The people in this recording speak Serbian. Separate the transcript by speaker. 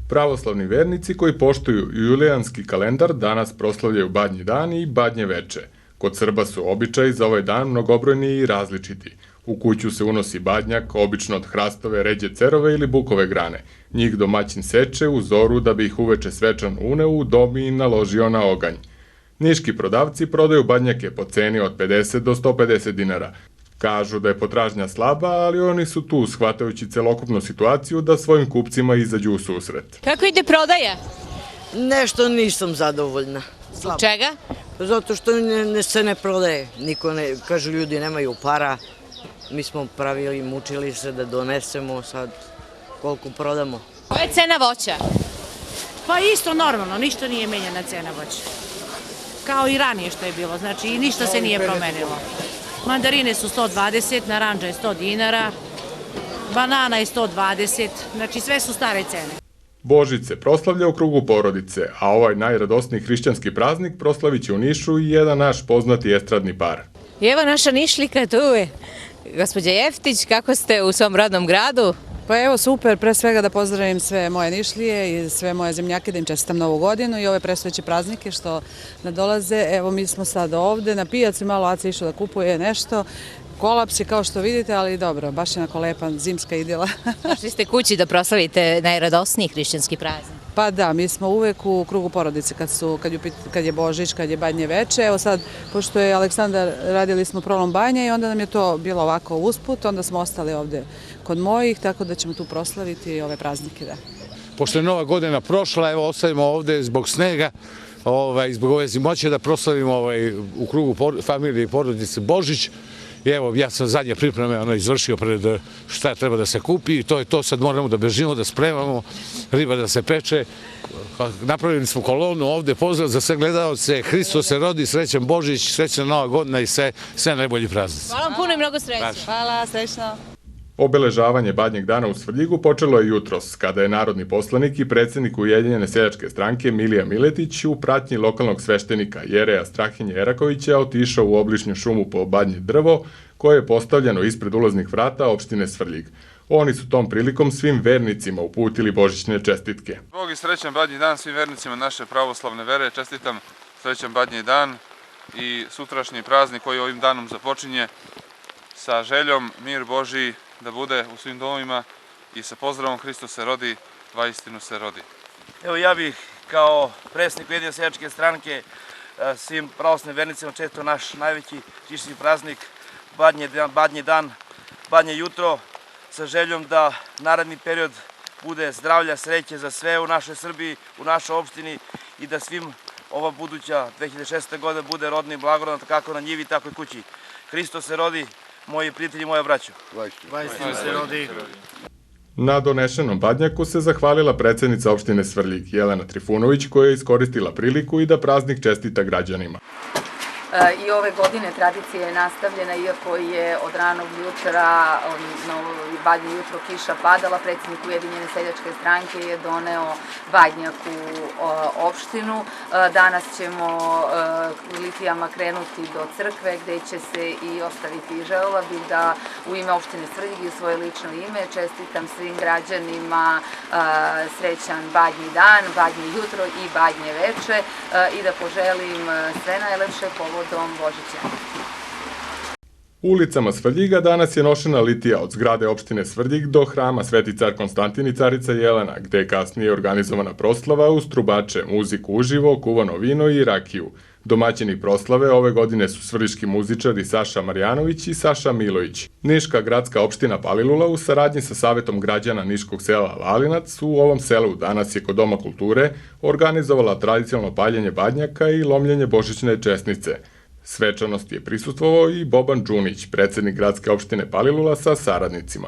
Speaker 1: Pravoslavni vernici koji poštuju julijanski kalendar danas proslavljaju Badnji dan i Badnje veče. Kod Srba su običaji za ovaj dan mnogobrojni i različiti. U kuću se unosi badnjak, obično od hrastove, ređe cerove ili bukove grane. Njih domaćin seče u zoru da bi ih uveče svečano uneo u dom i naložio na oganj. Niški prodavci prodaju badnjake po ceni od 50 do 150 dinara. Kažu da je potražnja slaba, ali oni su tu, shvatajući celokupnu situaciju, da svojim kupcima izađu u susret.
Speaker 2: Kako ide prodaja?
Speaker 3: Nešto nisam zadovoljna.
Speaker 2: Zbog čega?
Speaker 3: Zato što se ne prodaje. Niko ne, kažu ljudi nemaju para. Mi smo pravili, mučili se da donesemo, sad koliko prodamo.
Speaker 2: Koja je cena voća?
Speaker 4: Pa isto normalno, ništa nije menjena cena voća. Kao i ranije što je bilo, znači i ništa se nije promenilo. Mandarine su 120, naranđa je 100 dinara, banana je 120, znači sve su stare cene.
Speaker 1: Božić se proslavlja u krugu porodice, a ovaj najradosniji hrišćanski praznik proslavit će u Nišu i jedan naš poznati estradni par.
Speaker 2: I evo naša Nišlika tu je. Gospođa Jeftić, kako ste u svom rodnom gradu?
Speaker 5: Pa evo super, pre svega da pozdravim sve moje Nišlije i sve moje zemljake, da im čestitam Novu godinu i ove predstojeće praznike što nadolaze. Evo mi smo sad ovde na pijaci, malo Aca išao da kupuje nešto. Kolaps je kao što vidite, ali dobro, baš je onako lepa zimska idila.
Speaker 2: Došli ste kući da proslavite najradosniji hrišćanski praznik.
Speaker 5: Pa da, mi smo uvek u krugu porodice kad je Božić, kad je Badnje veče. Evo sad, pošto je Aleksandar, radili smo prolom banje i onda nam je to bilo ovako usput, onda smo ostali ovde kod mojih, tako da ćemo tu proslaviti ove praznike. Da.
Speaker 6: Pošto je Nova godina prošla, evo ostavimo ovde zbog snega, zbog ove zimoće da proslavimo u krugu familije i porodice Božić. I evo, ja sam zadnje pripreme izvršio pred šta treba da se kupi i to je to, sad moramo da bežimo, da spremamo, riba da se peče. Napravili smo kolonu ovde, pozdrav za sve gledalce, Hristos se rodi, srećan Božić, srećna Nova godina i sve najbolji praznici.
Speaker 2: Hvala vam puno i mnogo sreće.
Speaker 5: Hvala, srećno.
Speaker 1: Obeležavanje Badnjeg dana u Svrljigu počelo je jutros, kada je narodni poslanik i predsednik Ujedinjene seljačke stranke Milija Miletić u pratnji lokalnog sveštenika Jereja Strahinje Erakovića otišao u obližnju šumu po Badnje drvo, koje je postavljeno ispred ulaznih vrata opštine Svrljig. Oni su tom prilikom svim vernicima uputili božićne čestitke.
Speaker 7: Bog i srećan Badnji dan svim vernicima naše pravoslavne vere. Čestitam srećan Badnji dan i sutrašnji praznik koji ovim danom započinje sa željom mir Božiji da bude u svim domovima i sa pozdravom Hristos se rodi, vaistinu se rodi.
Speaker 8: Evo ja bih kao predsjednik Ujedinjene seljačke stranke svim pravoslavnim vernicima čestitao naš najveći hrišćanski praznik Badnji dan, Badnje jutro, sa željom da naredni period bude zdravlja, sreće za sve u našoj Srbiji, u našoj opštini i da svim ova buduća 2016. godina bude rodna i blagorodna kako na njivi, tako i kući. Hristos se rodi, moji prijatelji, moja braćo.
Speaker 3: Vaistinu se rodi.
Speaker 1: Na donešenom badnjaku se zahvalila predsednica opštine Svrljig Jelena Trifunović, koja je iskoristila priliku i da praznik čestita građanima.
Speaker 9: I ove godine tradicija je nastavljena, iako je od ranog jutra, Badnje jutro, kiša padala. Predsednik Ujedinjene seljačke stranke je doneo badnjak u opštinu. Danas ćemo litijama krenuti do crkve gde će se i ostaviti. Želela bih da u ime opštine Svrljig i u svoje lično ime čestitam svim građanima srećan Badnji dan, Badnje jutro i Badnje veče i da poželim sve najlepše povodom Božića.
Speaker 1: Ulicama Svrljiga danas je nošena litija od zgrade opštine Svrljig do hrama Sveti car Konstantin i carica Jelena, gde je kasnije organizovana proslava uz trubače, muziku uživo, kuvano vino i rakiju. Domaćini proslave ove godine su svrljiški muzičari Saša Marjanović i Saša Milović. Niška gradska opština Palilula u saradnji sa Savetom građana Niškog sela Lalinac u ovom selu danas je kod Doma kulture organizovala tradicionalno paljenje badnjaka i lomljenje božićne česnice. Svečanosti je prisustvovao i Boban Đunić, predsednik gradske opštine Palilula sa saradnicima.